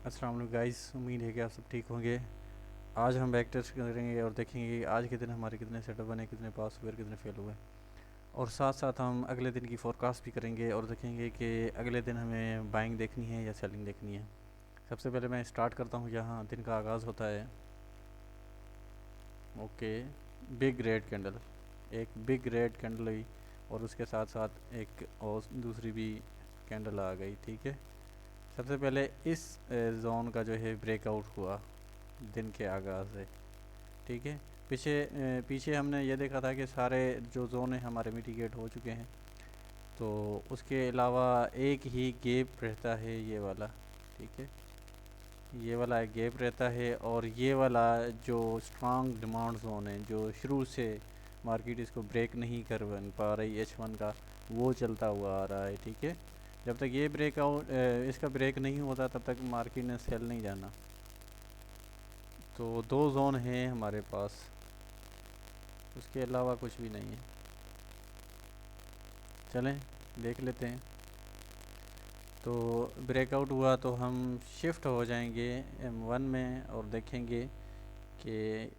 अस्सलाम वालेकुम गाइस, उम्मीद है कि आप सब ठीक होंगे। आज हम बैक टेस्ट करेंगे और देखेंगे कि आज के दिन हमारे कितने सेटअप बने, कितने पास हुए, कितने फेल हुए। और साथ साथ हम अगले दिन की फोरकास्ट भी करेंगे और देखेंगे कि अगले दिन हमें बाइंग देखनी है या सेलिंग देखनी है। सबसे पहले मैं स्टार्ट करता हूँ। यहाँ दिन का आगाज़ होता है। ओके, बिग रेड कैंडल, एक बिग रेड कैंडल हुई और उसके साथ साथ एक और दूसरी भी कैंडल आ गई। ठीक है, सबसे पहले इस जोन का जो है ब्रेकआउट हुआ दिन के आगाज़ से। ठीक है, पीछे हमने ये देखा था कि सारे जो जोन है हमारे मिटिगेट हो चुके हैं। तो उसके अलावा एक ही गैप रहता है, ये वाला। ठीक है, ये वाला एक गैप रहता है और ये वाला जो स्ट्रांग डिमांड जोन है, जो शुरू से मार्केट इसको ब्रेक नहीं कर बन पा रही H1 का, वो चलता हुआ आ रहा है। ठीक है, जब तक ये ब्रेकआउट इसका ब्रेक नहीं होता तब तक मार्केट ने सेल नहीं जाना। तो दो जोन हैं हमारे पास, उसके अलावा कुछ भी नहीं है। चलें देख लेते हैं। तो ब्रेकआउट हुआ तो हम शिफ्ट हो जाएंगे M1 में और देखेंगे कि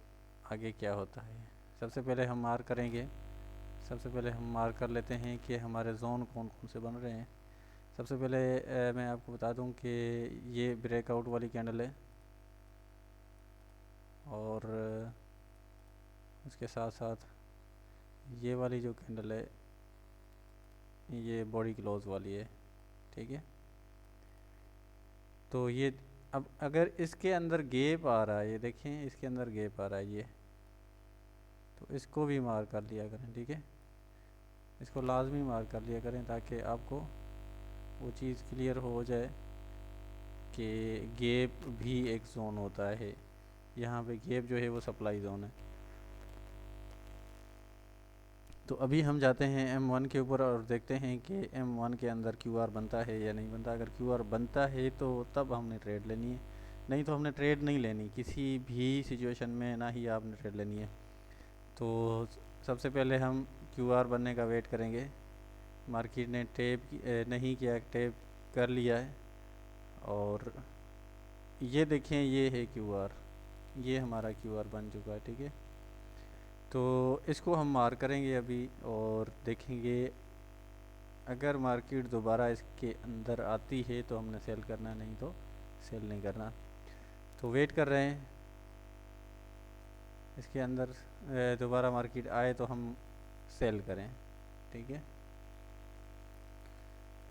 आगे क्या होता है। सबसे पहले हम मार्क करेंगे। सबसे पहले हम मार्क कर लेते हैं कि हमारे जोन कौन कौन से बन रहे हैं। सबसे पहले मैं आपको बता दूं कि ये ब्रेकआउट वाली कैंडल है और उसके साथ साथ ये वाली जो कैंडल है ये बॉडी क्लोज वाली है। ठीक है, तो ये अब अगर इसके अंदर गैप आ रहा है, ये देखें इसके अंदर गैप आ रहा है ये, तो इसको भी मार कर लिया करें। ठीक है, इसको लाजमी मार कर लिया करें ताकि आपको वो चीज़ क्लियर हो जाए कि गैप भी एक जोन होता है। यहाँ पे गैप जो है वो सप्लाई जोन है। तो अभी हम जाते हैं M1 के ऊपर और देखते हैं कि M1 के अंदर QR बनता है या नहीं बनता। अगर QR बनता है तो तब हमने ट्रेड लेनी है, नहीं तो हमने ट्रेड नहीं लेनी किसी भी सिचुएशन में, ना ही आपने ट्रेड लेनी है। तो सबसे पहले हम QR बनने का वेट करेंगे। मार्केट ने नहीं किया, टैप कर लिया है और ये देखें ये है QR, ये हमारा QR बन चुका है। ठीक है, तो इसको हम मार करेंगे अभी और देखेंगे अगर मार्केट दोबारा इसके अंदर आती है तो हमने सेल करना, नहीं तो सेल नहीं करना। तो वेट कर रहे हैं इसके अंदर दोबारा मार्केट आए तो हम सेल करें। ठीक है,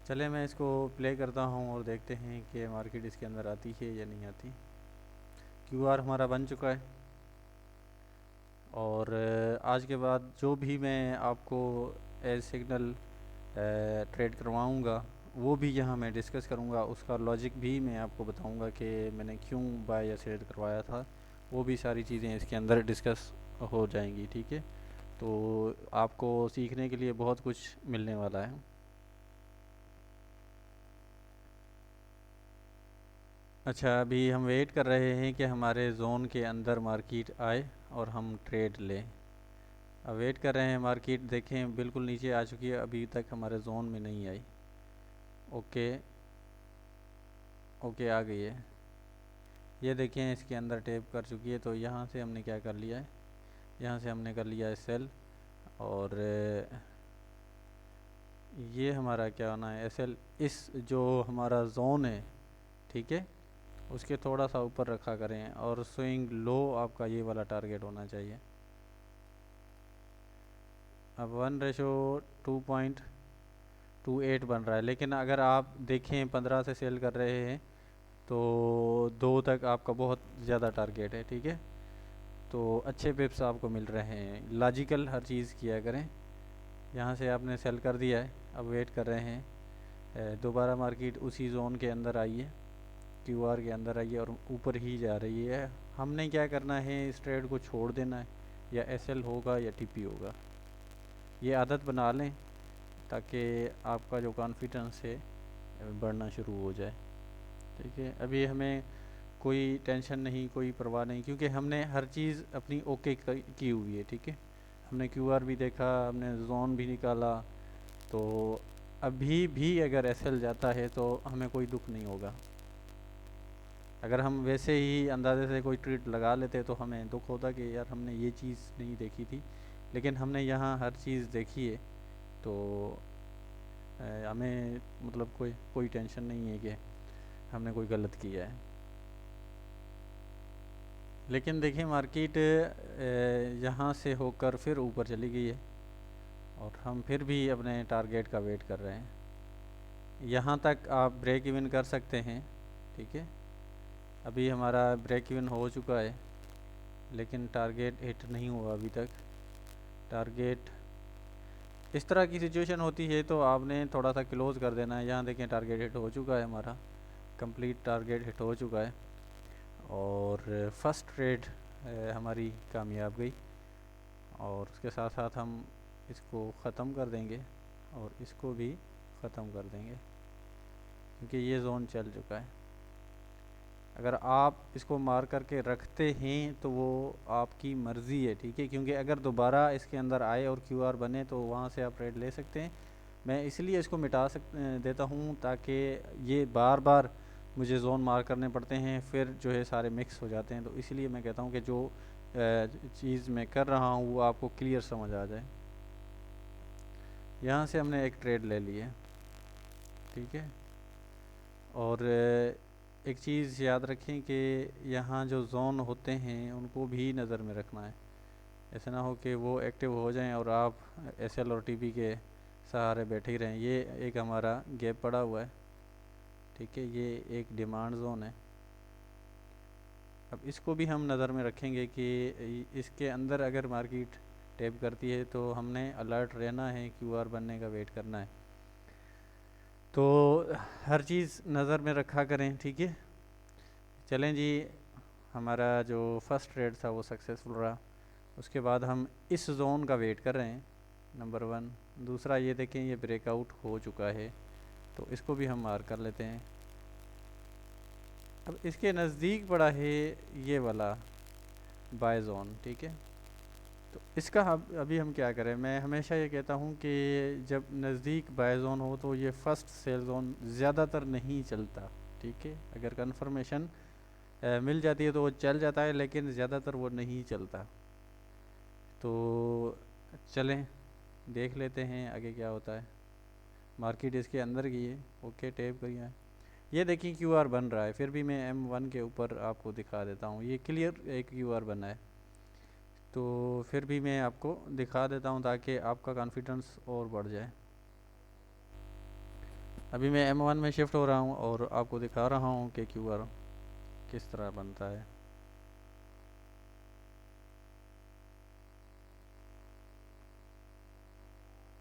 चले मैं इसको प्ले करता हूँ और देखते हैं कि मार्केट इसके अंदर आती है या नहीं आती। QR हमारा बन चुका है और आज के बाद जो भी मैं आपको एज सिग्नल ट्रेड करवाऊँगा वो भी यहाँ मैं डिस्कस करूँगा। उसका लॉजिक भी मैं आपको बताऊँगा कि मैंने क्यों बाय या सेल करवाया था। वो भी सारी चीज़ें इसके अंदर डिस्कस हो जाएंगी। ठीक है, तो आपको सीखने के लिए बहुत कुछ मिलने वाला है। अच्छा, अभी हम वेट कर रहे हैं कि हमारे जोन के अंदर मार्केट आए और हम ट्रेड लें। अब वेट कर रहे हैं, मार्केट देखें बिल्कुल नीचे आ चुकी है, अभी तक हमारे जोन में नहीं आई। ओके, ओके आ गई है, ये देखें इसके अंदर टैप कर चुकी है। तो यहाँ से हमने क्या कर लिया है, यहाँ से हमने कर लिया है सेल और ये हमारा क्या होना है SL, इस जो हमारा जोन है। ठीक है, उसके थोड़ा सा ऊपर रखा करें और स्विंग लो आपका ये वाला टारगेट होना चाहिए। अब 1:2.28 बन रहा है, लेकिन अगर आप देखें 15 से सेल कर रहे हैं तो 2 तक आपका बहुत ज़्यादा टारगेट है। ठीक है, तो अच्छे पिप्स आपको मिल रहे हैं। लॉजिकल हर चीज़ किया करें। यहाँ से आपने सेल कर दिया है, अब वेट कर रहे हैं दोबारा मार्केट उसी जोन के अंदर आई है, QR के अंदर आई है और ऊपर ही जा रही है। हमने क्या करना है, इस ट्रेड को छोड़ देना है, या SL होगा या TP होगा। ये आदत बना लें ताकि आपका जो कॉन्फिडेंस है बढ़ना शुरू हो जाए। ठीक है, अभी हमें कोई टेंशन नहीं, कोई परवाह नहीं, क्योंकि हमने हर चीज़ अपनी ओके की हुई है। ठीक है, हमने QR भी देखा, हमने जोन भी निकाला। तो अभी भी अगर SL जाता है तो हमें कोई दुख नहीं होगा। अगर हम वैसे ही अंदाजे से कोई ट्रेड लगा लेते तो हमें दुख होता कि यार हमने ये चीज़ नहीं देखी थी, लेकिन हमने यहाँ हर चीज़ देखी है। तो हमें मतलब कोई कोई टेंशन नहीं है कि हमने कोई गलत किया है। लेकिन देखिए मार्केट यहाँ से होकर फिर ऊपर चली गई है और हम फिर भी अपने टारगेट का वेट कर रहे हैं। यहाँ तक आप ब्रेक इवन कर सकते हैं, ठीक है। अभी हमारा ब्रेक इवन हो चुका है, लेकिन टारगेट हिट नहीं हुआ अभी तक। टारगेट इस तरह की सिचुएशन होती है तो आपने थोड़ा सा क्लोज कर देना है। यहाँ देखें टारगेट हिट हो चुका है, हमारा कंप्लीट टारगेट हिट हो चुका है और फर्स्ट ट्रेड हमारी कामयाब गई। और उसके साथ साथ हम इसको ख़त्म कर देंगे और इसको भी ख़त्म कर देंगे क्योंकि ये जोन चल चुका है। अगर आप इसको मार करके रखते हैं तो वो आपकी मर्ज़ी है, ठीक है, क्योंकि अगर दोबारा इसके अंदर आए और क्यूआर बने तो वहाँ से आप ट्रेड ले सकते हैं। मैं इसलिए इसको मिटा देता हूँ ताकि ये बार बार मुझे जोन मार करने पड़ते हैं, फिर जो है सारे मिक्स हो जाते हैं। तो इसलिए मैं कहता हूँ कि जो चीज़ मैं कर रहा हूँ वो आपको क्लियर समझ आ जाए। यहाँ से हमने एक ट्रेड ले ली है, ठीक है। और एक चीज़ याद रखें कि यहाँ जो जोन होते हैं उनको भी नज़र में रखना है। ऐसा ना हो कि वो एक्टिव हो जाएं और आप एसएल और टीपी के सहारे बैठे ही रहें। ये एक हमारा गैप पड़ा हुआ है, ठीक है, ये एक डिमांड जोन है। अब इसको भी हम नज़र में रखेंगे कि इसके अंदर अगर मार्केट टैप करती है तो हमने अलर्ट रहना है, क्यूआर बनने का वेट करना है। तो हर चीज़ नज़र में रखा करें, ठीक है। चलें जी, हमारा जो फर्स्ट ट्रेड था वो सक्सेसफुल रहा। उसके बाद हम इस जोन का वेट कर रहे हैं, नंबर 1। दूसरा ये देखें ये ब्रेकआउट हो चुका है तो इसको भी हम मार कर लेते हैं। अब इसके नज़दीक पड़ा है ये वाला बाय जोन, ठीक है। तो इसका अभी हम क्या करें। मैं हमेशा ये कहता हूँ कि जब नज़दीक बाय जोन हो तो ये फर्स्ट सेल जोन ज़्यादातर नहीं चलता, ठीक है। अगर कंफर्मेशन मिल जाती है तो वो चल जाता है, लेकिन ज़्यादातर वो नहीं चलता। तो चलें देख लेते हैं आगे क्या होता है। मार्केट इसके अंदर की है, ओके, टैप करिए। ये देखिए क्यूआर बन रहा है, फिर भी मैं M1 के ऊपर आपको दिखा देता हूँ। ये क्लियर एक क्यूआर बना है, तो फिर भी मैं आपको दिखा देता हूँ ताकि आपका कॉन्फिडेंस और बढ़ जाए। अभी मैं M1 में शिफ्ट हो रहा हूँ और आपको दिखा रहा हूँ कि क्यूआर किस तरह बनता है।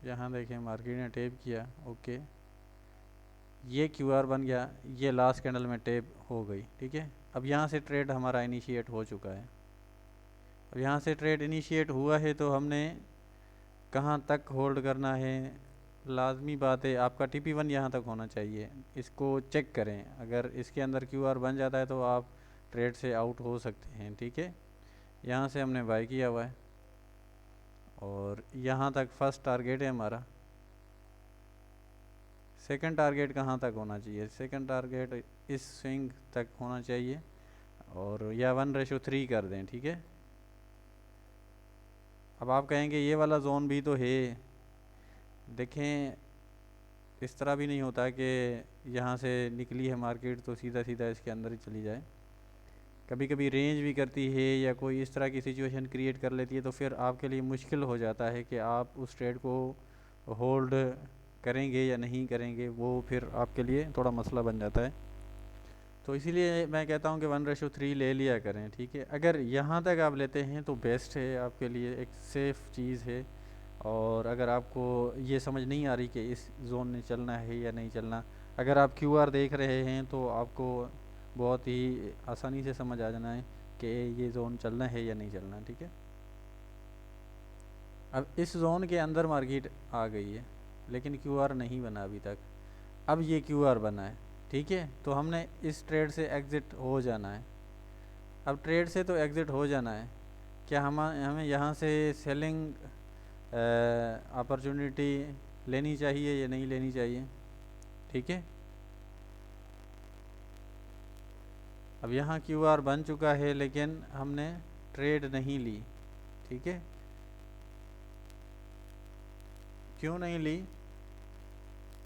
यहाँ देखें मार्केट ने टैप किया, ओके, ये क्यूआर बन गया, ये लास्ट कैंडल में टैप हो गई, ठीक है। अब यहाँ से ट्रेड हमारा इनिशिएट हो चुका है। अब यहाँ से ट्रेड इनिशिएट हुआ है तो हमने कहाँ तक होल्ड करना है। लाजमी बात है आपका TP1 यहाँ तक होना चाहिए। इसको चेक करें, अगर इसके अंदर क्यूआर बन जाता है तो आप ट्रेड से आउट हो सकते हैं, ठीक है। यहाँ से हमने बाय किया हुआ है और यहाँ तक फर्स्ट टारगेट है हमारा। सेकंड टारगेट कहाँ तक होना चाहिए। सेकंड टारगेट इस स्विंग तक होना चाहिए और या 1:3 कर दें, ठीक है। अब आप कहेंगे ये वाला जोन भी तो है। देखें इस तरह भी नहीं होता कि यहाँ से निकली है मार्केट तो सीधा सीधा इसके अंदर ही चली जाए। कभी कभी रेंज भी करती है या कोई इस तरह की सिचुएशन क्रिएट कर लेती है तो फिर आपके लिए मुश्किल हो जाता है कि आप उस ट्रेड को होल्ड करेंगे या नहीं करेंगे, वो फिर आपके लिए थोड़ा मसला बन जाता है। तो इसीलिए मैं कहता हूँ कि 1:3 ले लिया करें, ठीक है। अगर यहाँ तक आप लेते हैं तो बेस्ट है, आपके लिए एक सेफ़ चीज़ है। और अगर आपको ये समझ नहीं आ रही कि इस जोन में चलना है या नहीं चलना, अगर आप क्यूआर देख रहे हैं तो आपको बहुत ही आसानी से समझ आ जाना है कि ये जोन चलना है या नहीं चलना, ठीक है। अब इस जोन के अंदर मार्केट आ गई है लेकिन क्यूआर नहीं बना अभी तक। अब ये क्यूआर बना है, ठीक है, तो हमने इस ट्रेड से एग्ज़िट हो जाना है। अब ट्रेड से तो एग्ज़िट हो जाना है, क्या हमें यहाँ से सेलिंग अपॉर्चुनिटी लेनी चाहिए या नहीं लेनी चाहिए, ठीक है। अब यहाँ क्यूआर बन चुका है लेकिन हमने ट्रेड नहीं ली, ठीक है। क्यों नहीं ली?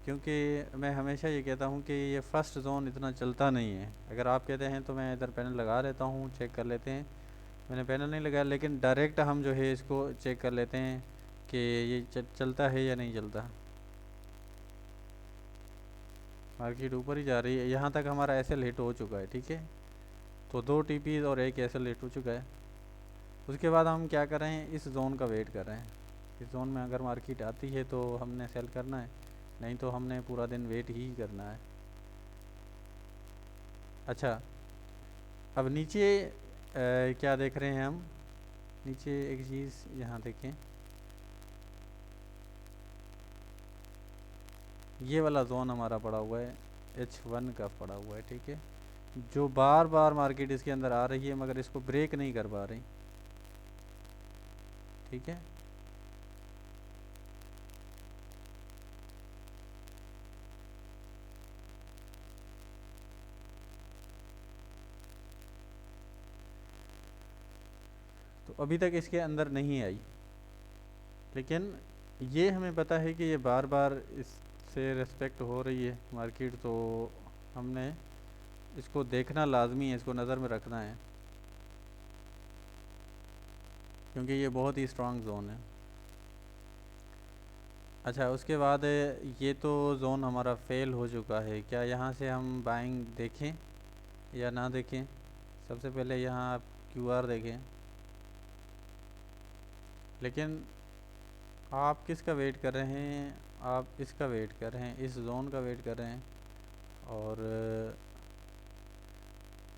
क्योंकि मैं हमेशा ये कहता हूँ कि ये फर्स्ट जोन इतना चलता नहीं है। अगर आप कहते हैं तो मैं इधर पैनल लगा लेता हूँ, चेक कर लेते हैं। मैंने पैनल नहीं लगाया, लेकिन डायरेक्ट हम जो है इसको चेक कर लेते हैं कि ये चलता है या नहीं चलता। मार्केट ऊपर ही जा रही है, यहाँ तक हमारा एसएल हिट हो चुका है, ठीक है। तो 2 टीपीज और एक एसएल हिट हो चुका है। उसके बाद हम क्या कर रहे हैं, इस जोन का वेट कर रहे हैं। इस जोन में अगर मार्केट आती है तो हमने सेल करना है, नहीं तो हमने पूरा दिन वेट ही करना है। अच्छा, अब नीचे क्या देख रहे हैं हम? नीचे एक चीज़ यहाँ देखें, ये वाला जोन हमारा पड़ा हुआ है, H1 का पड़ा हुआ है, ठीक है। जो बार बार मार्केट इसके अंदर आ रही है मगर इसको ब्रेक नहीं कर पा रही, ठीक है। तो अभी तक इसके अंदर नहीं आई, लेकिन ये हमें पता है कि ये बार बार इससे रेस्पेक्ट हो रही है मार्केट, तो हमने इसको देखना लाजमी है, इसको नज़र में रखना है, क्योंकि ये बहुत ही स्ट्रांग जोन है। अच्छा, उसके बाद ये तो जोन हमारा फेल हो चुका है। क्या यहाँ से हम बाइंग देखें या ना देखें? सबसे पहले यहाँ आप क्यूआर देखें, लेकिन आप किसका वेट कर रहे हैं? आप इसका वेट कर रहे हैं, इस जोन का वेट कर रहे हैं। और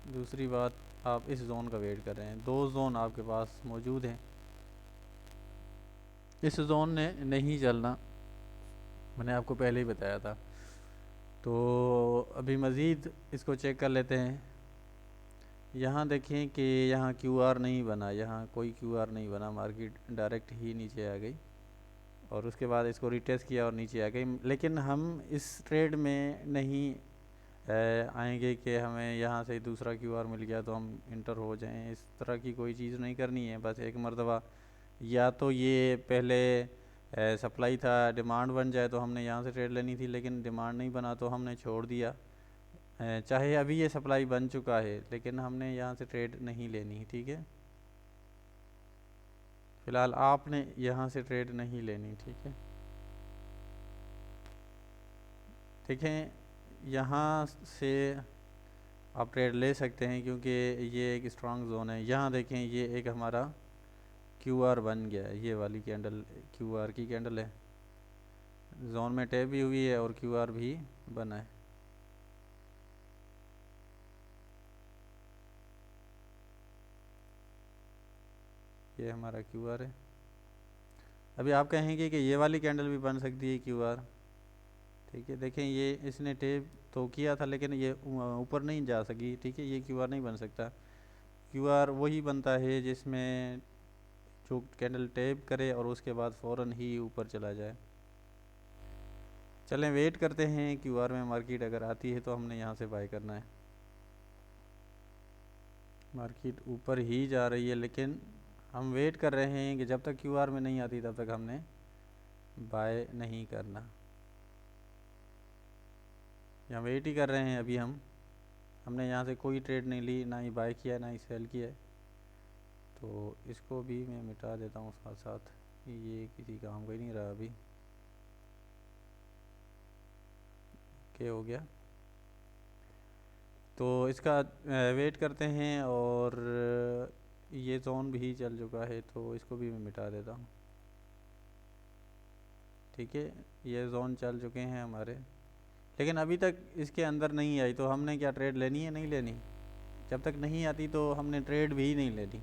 दूसरी बात, आप इस जोन का वेट कर रहे हैं। 2 जोन आपके पास मौजूद हैं। इस जोन ने नहीं चलना, मैंने आपको पहले ही बताया था। तो अभी मज़ीद इसको चेक कर लेते हैं। यहाँ देखें कि यहाँ क्यूआर नहीं बना, यहाँ कोई क्यूआर नहीं बना, मार्केट डायरेक्ट ही नीचे आ गई। और उसके बाद इसको रिटेस्ट किया और नीचे आ गई। लेकिन हम इस ट्रेड में नहीं आएंगे कि हमें यहाँ से दूसरा क्यूआर मिल गया तो हम इंटर हो जाएं। इस तरह की कोई चीज़ नहीं करनी है। बस एक मरतबा या तो ये पहले सप्लाई था, डिमांड बन जाए तो हमने यहाँ से ट्रेड लेनी थी, लेकिन डिमांड नहीं बना तो हमने छोड़ दिया। चाहे अभी ये सप्लाई बन चुका है लेकिन हमने यहाँ से ट्रेड नहीं लेनी, ठीक है। फ़िलहाल आपने यहाँ से ट्रेड नहीं लेनी, ठीक है। देखें, यहाँ से आप ट्रेड ले सकते हैं क्योंकि ये एक स्ट्रांग जोन है। यहाँ देखें, ये एक हमारा क्यूआर बन गया है, ये वाली कैंडल क्यूआर की कैंडल है। जोन में टैप भी हुई है और क्यूआर भी बना है। ये हमारा क्यूआर है। अभी आप कहेंगे कि ये वाली कैंडल भी बन सकती है क्यूआर, ठीक है। देखें, ये इसने टैप तो किया था लेकिन ये ऊपर नहीं जा सकी, ठीक है। ये क्यूआर नहीं बन सकता। क्यूआर वही बनता है जिसमें जो कैंडल टैप करे और उसके बाद फ़ौरन ही ऊपर चला जाए। चलें वेट करते हैं, क्यूआर में मार्केट अगर आती है तो हमने यहाँ से बाय करना है। मार्केट ऊपर ही जा रही है लेकिन हम वेट कर रहे हैं कि जब तक क्यूआर में नहीं आती तब तक हमने बाय नहीं करना। यहाँ वेट ही कर रहे हैं अभी हमने यहाँ से कोई ट्रेड नहीं ली, ना ही बाय किया ना ही सेल किया। तो इसको भी मैं मिटा देता हूँ साथ साथ, ये किसी काम का ही नहीं रहा अभी। क्या हो गया? तो इसका वेट करते हैं। और ये जोन भी चल चुका है तो इसको भी मैं मिटा देता हूँ, ठीक है। ये जोन चल चुके हैं हमारे, लेकिन अभी तक इसके अंदर नहीं आई तो हमने क्या ट्रेड लेनी है? नहीं लेनी। जब तक नहीं आती तो हमने ट्रेड भी नहीं लेनी।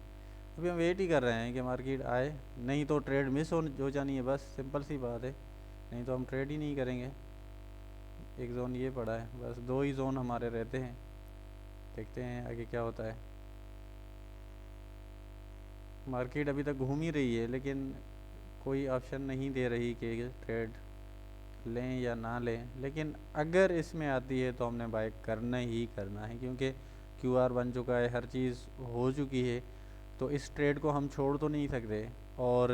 अभी हम वेट ही कर रहे हैं कि मार्केट आए, नहीं तो ट्रेड मिस हो जानी है, बस सिंपल सी बात है। नहीं तो हम ट्रेड ही नहीं करेंगे। एक जोन ये पड़ा है, बस 2 ही जोन हमारे रहते हैं। देखते हैं आगे क्या होता है। मार्केट अभी तक घूम ही रही है लेकिन कोई ऑप्शन नहीं दे रही कि ट्रेड लें या ना लें। लेकिन अगर इसमें आती है तो हमने बाय करना ही करना है, क्योंकि क्यूआर बन चुका है, हर चीज़ हो चुकी है, तो इस ट्रेड को हम छोड़ तो नहीं सकते। और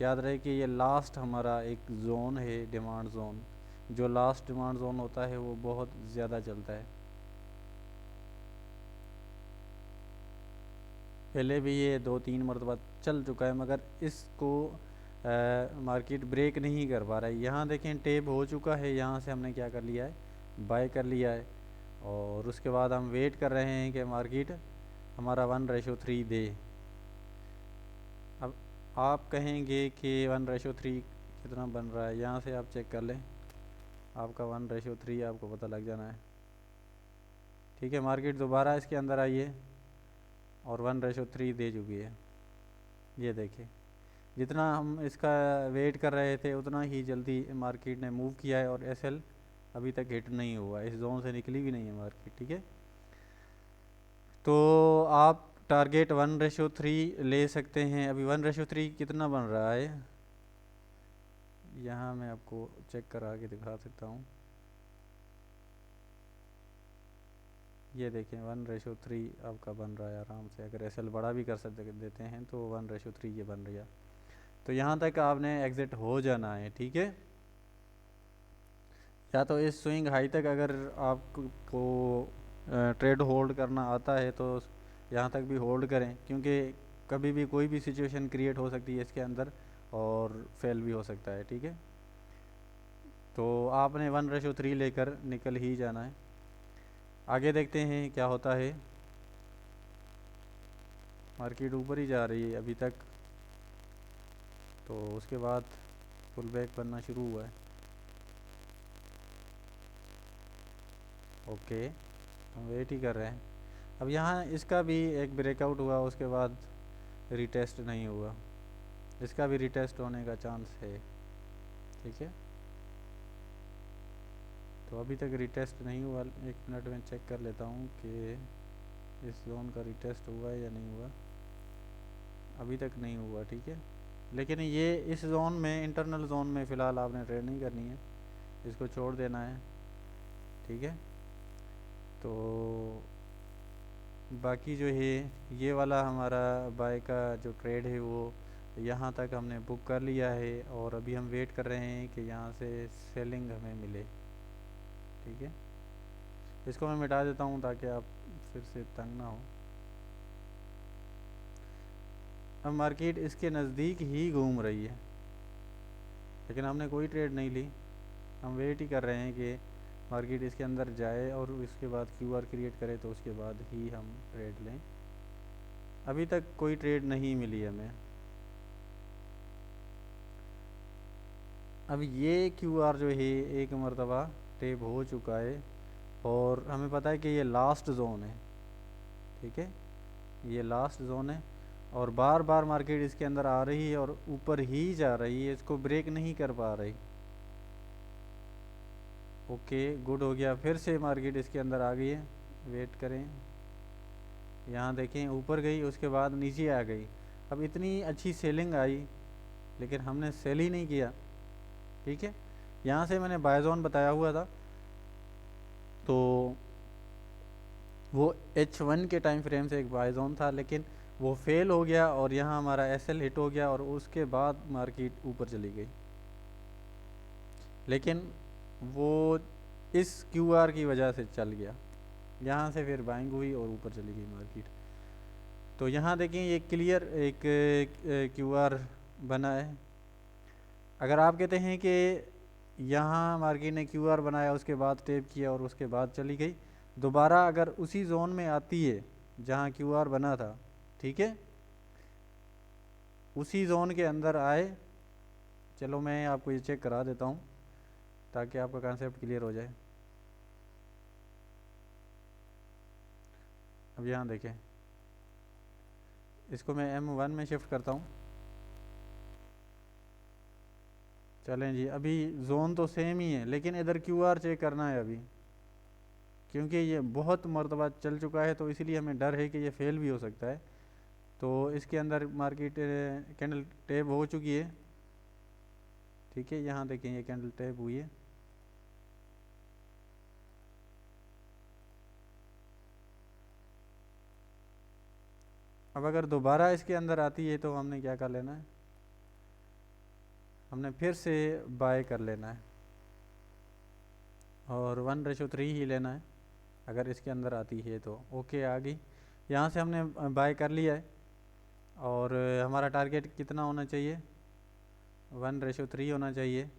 याद रहे कि ये लास्ट हमारा एक जोन है, डिमांड जोन। जो लास्ट डिमांड जोन होता है वो बहुत ज़्यादा चलता है। पहले भी ये 2-3 मरतबा चल चुका है, मगर इसको मार्केट ब्रेक नहीं कर पा रहा है। यहाँ देखें टेप हो चुका है, यहाँ से हमने क्या कर लिया है, बाय कर लिया है। और उसके बाद हम वेट कर रहे हैं कि मार्केट हमारा 1:3 दे। अब आप कहेंगे कि 1:3 कितना बन रहा है, यहाँ से आप चेक कर लें, आपका 1:3 आपको पता लग जाना है। ठीक है, मार्केट दोबारा इसके अंदर आई है और 1:3 दे चुकी है। ये देखिए, जितना हम इसका वेट कर रहे थे उतना ही जल्दी मार्केट ने मूव किया है, और एसएल अभी तक हिट नहीं हुआ, इस जोन से निकली भी नहीं है मार्केट। ठीक है, तो आप टारगेट 1:3 ले सकते हैं। अभी 1:3 कितना बन रहा है, यहाँ मैं आपको चेक करा के दिखा सकता हूँ। ये देखें 1:3 आपका बन रहा है आराम से। अगर एसएल बड़ा भी कर सकते देते हैं तो 1:3 ये बन रही है। तो यहाँ तक आपने एग्ज़िट हो जाना है। ठीक है, या तो इस स्विंग हाई तक अगर आपको ट्रेड होल्ड करना आता है तो यहाँ तक भी होल्ड करें, क्योंकि कभी भी कोई भी सिचुएशन क्रिएट हो सकती है इसके अंदर और फेल भी हो सकता है। ठीक है, तो आपने 1:3 लेकर निकल ही जाना है। आगे देखते हैं क्या होता है। मार्केट ऊपर ही जा रही है अभी तक, तो उसके बाद पुल बैक बनना शुरू हुआ है। ओके, हम वेट ही कर रहे हैं। अब यहाँ इसका भी एक ब्रेकआउट हुआ, उसके बाद रिटेस्ट नहीं हुआ, इसका भी रिटेस्ट होने का चांस है। ठीक है, तो अभी तक रिटेस्ट नहीं हुआ। 1 मिनट में चेक कर लेता हूँ कि इस जोन का रिटेस्ट हुआ है या नहीं हुआ। अभी तक नहीं हुआ। ठीक है, लेकिन ये इस जोन में, इंटरनल जोन में फ़िलहाल आपने ट्रेड नहीं करनी है, इसको छोड़ देना है। ठीक है, तो बाकी जो है ये वाला हमारा बाय का जो ट्रेड है वो यहाँ तक हमने बुक कर लिया है, और अभी हम वेट कर रहे हैं कि यहाँ से सेलिंग हमें मिले। ठीक है, इसको मैं मिटा देता हूँ ताकि आप फिर से तंग ना हो। अब मार्केट इसके नज़दीक ही घूम रही है, लेकिन हमने कोई ट्रेड नहीं ली। हम वेट ही कर रहे हैं कि मार्केट इसके अंदर जाए और उसके बाद क्यूआर क्रिएट करे, तो उसके बाद ही हम ट्रेड लें। अभी तक कोई ट्रेड नहीं मिली हमें। अब ये क्यूआर जो है एक मरतबा टेप हो चुका है, और हमें पता है कि ये लास्ट जोन है। ठीक है, ये लास्ट जोन है, और बार बार मार्केट इसके अंदर आ रही है और ऊपर ही जा रही है, इसको ब्रेक नहीं कर पा रही। ओके, गुड हो गया, फिर से मार्केट इसके अंदर आ गई है। वेट करें, यहाँ देखें ऊपर गई, उसके बाद नीचे आ गई। अब इतनी अच्छी सेलिंग आई, लेकिन हमने सेल ही नहीं किया। ठीक है, यहाँ से मैंने बाय जोन बताया हुआ था, तो वो H1 के टाइम फ्रेम से एक बाय जोन था, लेकिन वो फेल हो गया और यहाँ हमारा एसएल हिट हो गया, और उसके बाद मार्केट ऊपर चली गई। लेकिन वो इस क्यूआर की वजह से चल गया, यहाँ से फिर बाइंग हुई और ऊपर चली गई मार्केट। तो यहाँ देखें ये क्लियर एक क्यूआर बना है। अगर आप कहते हैं कि यहाँ मार्केट ने क्यूआर बनाया, उसके बाद टेप किया और उसके बाद चली गई, दोबारा अगर उसी जोन में आती है जहाँ क्यूआर बना था, ठीक है, उसी जोन के अंदर आए, चलो मैं आपको ये चेक करा देता हूँ ताकि आपका कॉन्सेप्ट क्लियर हो जाए। अब यहाँ देखें, इसको मैं M1 में शिफ्ट करता हूँ। चलें जी, अभी जोन तो सेम ही है, लेकिन इधर क्यूआर चेक करना है अभी, क्योंकि ये बहुत मरतबा चल चुका है, तो इसीलिए हमें डर है कि ये फेल भी हो सकता है। तो इसके अंदर मार्केट कैंडल टैप हो चुकी है। ठीक है, यहाँ देखें ये कैंडल टैप हुई है। अब अगर दोबारा इसके अंदर आती है तो हमने क्या कर लेना है, हमने फिर से बाय कर लेना है और 1:3 ही लेना है अगर इसके अंदर आती है तो। ओके, आ गई। यहाँ से हमने बाय कर लिया है और हमारा टारगेट कितना होना चाहिए, 1:3 होना चाहिए।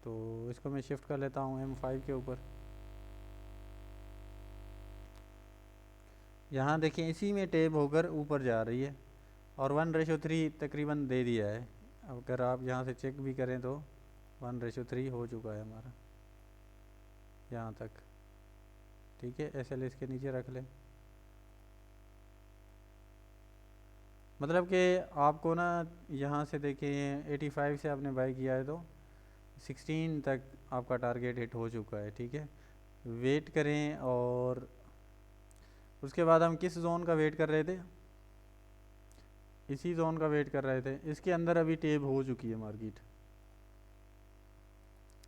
तो इसको मैं शिफ्ट कर लेता हूँ M5 के ऊपर। यहाँ देखें इसी में टैब होकर ऊपर जा रही है और 1:3 तकरीबन दे दिया है। अगर आप यहाँ से चेक भी करें तो 1:3 हो चुका है हमारा यहाँ तक। ठीक है, SL इसके नीचे रख लें। मतलब कि आपको ना यहाँ से देखें 85 से आपने बाई किया है तो 16 तक आपका टारगेट हिट हो चुका है। ठीक है, वेट करें। और उसके बाद हम किस जोन का वेट कर रहे थे, इसी जोन का वेट कर रहे थे। इसके अंदर अभी टेप हो चुकी है मार्केट,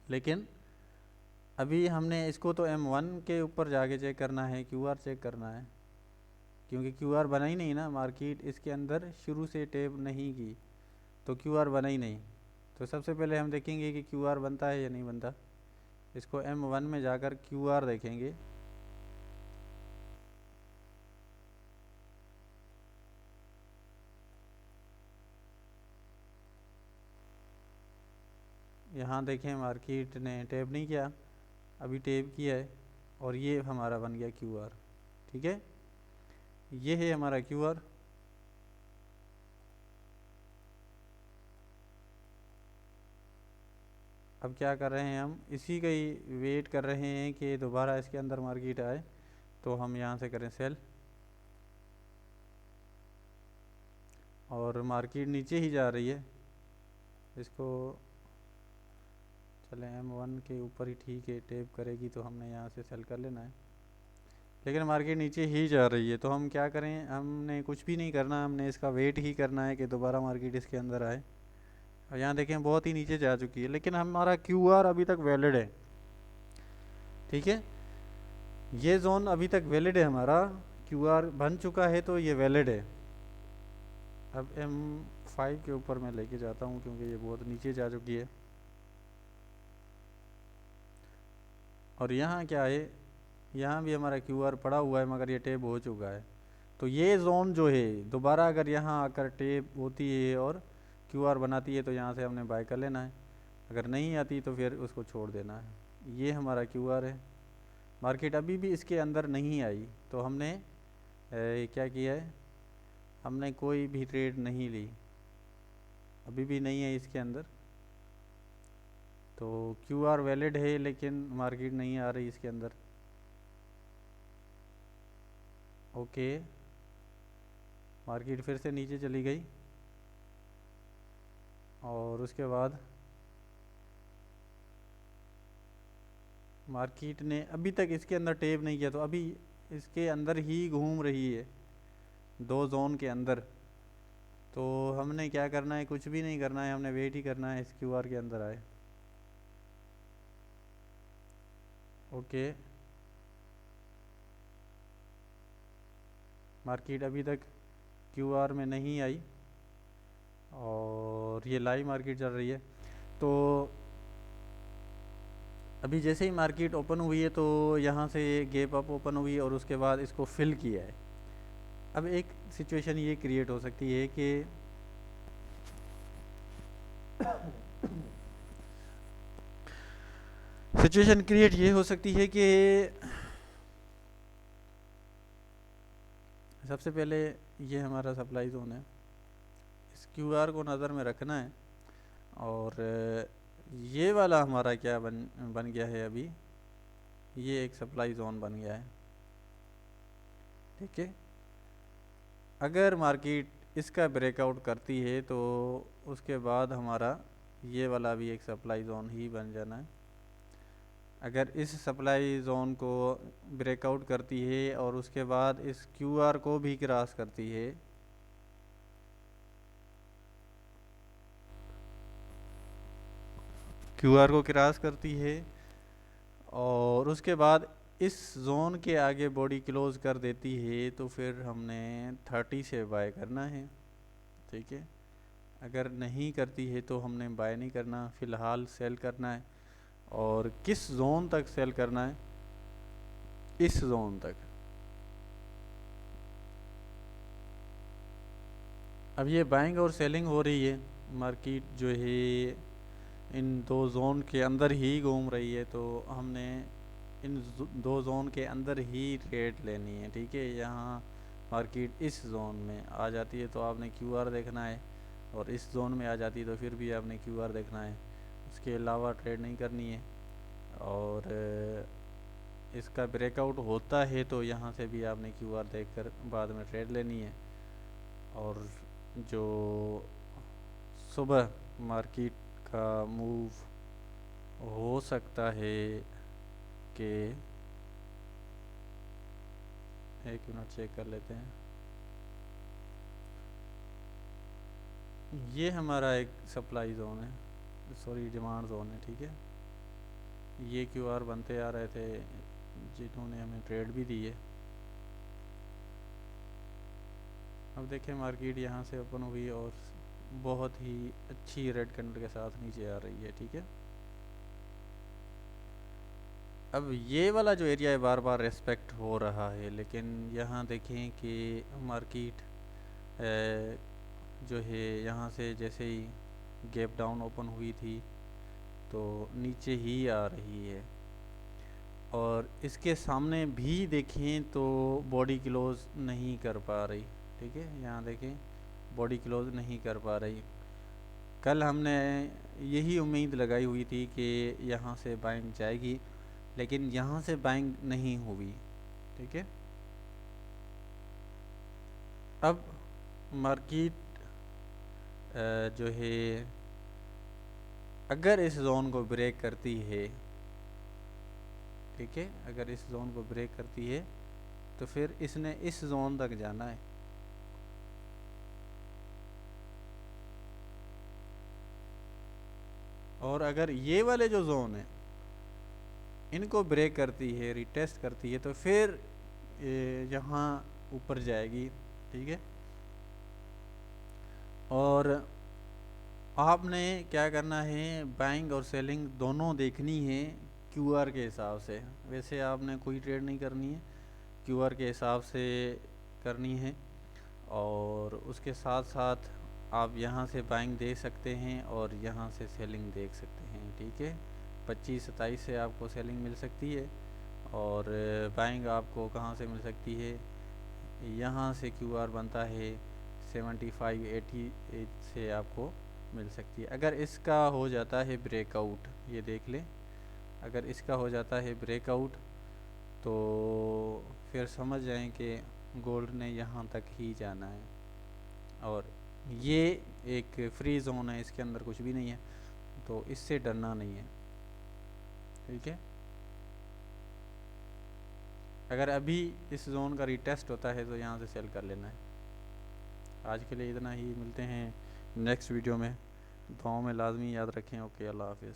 लेकिन अभी हमने इसको तो M1 के ऊपर जाके चेक करना है, QR चेक करना है, क्योंकि QR बना ही नहीं ना। मार्केट इसके अंदर शुरू से टेप नहीं की तो QR बना ही नहीं। तो सबसे पहले हम देखेंगे कि QR बनता है या नहीं बनता। इसको M1 में जाकर QR देखेंगे। यहाँ देखें मार्केट ने टैप नहीं किया, अभी टैप किया है और ये हमारा बन गया QR। ठीक है, ये है हमारा QR। अब क्या कर रहे हैं, हम इसी का ही वेट कर रहे हैं कि दोबारा इसके अंदर मार्केट आए तो हम यहाँ से करें सेल। और मार्केट नीचे ही जा रही है, इसको चले M1 के ऊपर ही ठीक है, टैप करेगी तो हमने यहाँ से सेल कर लेना है। लेकिन मार्केट नीचे ही जा रही है तो हम क्या करें, हमने कुछ भी नहीं करना, हमने इसका वेट ही करना है कि दोबारा मार्केट इसके अंदर आए। और यहाँ देखें बहुत ही नीचे जा चुकी है, लेकिन हमारा QR अभी तक वैलिड है। ठीक है, ये जोन अभी तक वैलिड है, हमारा QR बन चुका है तो ये वैलिड है। अब M5 के ऊपर मैं लेके जाता हूँ क्योंकि ये बहुत नीचे जा चुकी है। और यहाँ क्या है, यहाँ भी हमारा QR पड़ा हुआ है मगर ये टैप हो चुका है। तो ये जोन जो है दोबारा अगर यहाँ आकर टैप होती है और QR बनाती है तो यहाँ से हमने बाय कर लेना है। अगर नहीं आती तो फिर उसको छोड़ देना है। ये हमारा QR है। मार्केट अभी भी इसके अंदर नहीं आई तो हमने क्या किया है, हमने कोई भी ट्रेड नहीं ली, अभी भी नहीं है इसके अंदर। तो QR वैलिड है लेकिन मार्केट नहीं आ रही इसके अंदर। ओके, मार्केट फिर से नीचे चली गई और उसके बाद मार्केट ने अभी तक इसके अंदर टैप नहीं किया तो अभी इसके अंदर ही घूम रही है, दो जोन के अंदर। तो हमने क्या करना है, कुछ भी नहीं करना है, हमने वेट ही करना है इस QR के अंदर आए। ओके, मार्केट अभी तक QR में नहीं आई और ये लाइव मार्केट चल रही है। तो अभी जैसे ही मार्केट ओपन हुई है तो यहाँ से गैप अप ओपन हुई और उसके बाद इसको फिल किया है। अब एक सिचुएशन ये क्रिएट हो सकती है कि सिचुएशन क्रिएट ये हो सकती है कि सबसे पहले ये हमारा सप्लाई जोन है, इस QR को नज़र में रखना है। और ये वाला हमारा क्या बन गया है, अभी ये एक सप्लाई जोन बन गया है। ठीक है, अगर मार्केट इसका ब्रेकआउट करती है तो उसके बाद हमारा ये वाला भी एक सप्लाई जोन ही बन जाना है। अगर इस सप्लाई जोन को ब्रेकआउट करती है और उसके बाद इस QR को भी क्रॉस करती है QR को क्रॉस करती है और उसके बाद इस जोन के आगे बॉडी क्लोज कर देती है तो फिर हमने 30 से बाय करना है, ठीक है। अगर नहीं करती है तो हमने बाय नहीं करना, फ़िलहाल सेल करना है। और किस जोन तक सेल करना है? इस जोन तक। अब ये बाइंग और सेलिंग हो रही है, मार्केट जो है इन दो जोन के अंदर ही घूम रही है, तो हमने इन दो जोन के अंदर ही ट्रेड लेनी है, ठीक है। यहाँ मार्केट इस जोन में आ जाती है तो आपने क्यूआर देखना है, और इस जोन में आ जाती है तो फिर भी आपने क्यूआर देखना है, उसके अलावा ट्रेड नहीं करनी है। और इसका ब्रेकआउट होता है तो यहाँ से भी आपने क्यूआर देखकर बाद में ट्रेड लेनी है। और जो सुबह मार्केट का मूव हो सकता है कि, एक मिनट चेक कर लेते हैं। ये हमारा एक सप्लाई जोन है, सॉरी डिमांड जोन है, ठीक है। ये क्यूआर बनते आ रहे थे जिन्होंने हमें ट्रेड भी दी है। अब देखें मार्केट यहाँ से ओपन हुई और बहुत ही अच्छी रेड कैंडल के साथ नीचे आ रही है, ठीक है। अब ये वाला जो एरिया है बार बार रेस्पेक्ट हो रहा है, लेकिन यहाँ देखें कि मार्केट जो है यहाँ से जैसे ही गैप डाउन ओपन हुई थी तो नीचे ही आ रही है। और इसके सामने भी देखें तो बॉडी क्लोज नहीं कर पा रही, ठीक है। यहाँ देखें बॉडी क्लोज नहीं कर पा रही। कल हमने यही उम्मीद लगाई हुई थी कि यहाँ से बाइंग जाएगी, लेकिन यहाँ से बाइंग नहीं हुई, ठीक है। अब मार्केट जो है अगर इस जोन को ब्रेक करती है, ठीक है, अगर इस जोन को ब्रेक करती है तो फिर इसने इस जोन तक जाना है। और अगर ये वाले जो जोन है इनको ब्रेक करती है, रिटेस्ट करती है, तो फिर यहाँ ऊपर जाएगी, ठीक है। और आपने क्या करना है, बाइंग और सेलिंग दोनों देखनी है क्यूआर के हिसाब से। वैसे आपने कोई ट्रेड नहीं करनी है, क्यूआर के हिसाब से करनी है। और उसके साथ साथ आप यहाँ से बाइंग देख सकते हैं और यहाँ से सेलिंग देख सकते हैं, ठीक है। 25-27 से आपको सेलिंग मिल सकती है और बाइंग आपको कहाँ से मिल सकती है, यहाँ से क्यूआर बनता है 75-80 से आपको मिल सकती है। अगर इसका हो जाता है ब्रेकआउट, ये देख लें, अगर इसका हो जाता है ब्रेकआउट तो फिर समझ जाएं कि गोल्ड ने यहाँ तक ही जाना है। और ये एक फ्री जोन है, इसके अंदर कुछ भी नहीं है, तो इससे डरना नहीं है, ठीक है। अगर अभी इस जोन का रिटेस्ट होता है तो यहाँ से सेल कर लेना है। आज के लिए इतना ही, मिलते हैं नेक्स्ट वीडियो में। दुआओं में लाजमी याद रखें। ओके, अल्लाह हाफिज़।